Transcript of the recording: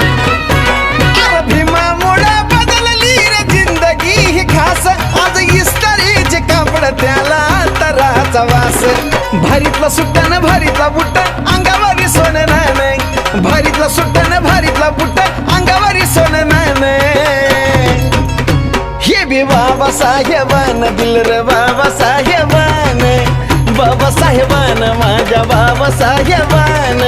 अरे भीमामुळे बदलली रे जिंदगी ही खास आज इस्त्रीचे कापड त्याला तराचा वास भारीतला सुट्टा न भारीतला बुट्टा अंगावरी सोनं नाणं भारीतला सुट्टा न भारीतला बुट्टा अंगावरी सोनं नाणं हे बी बाबा साहेबान दिल रे बाबा साहेबान माझ्या बाबा साहेबान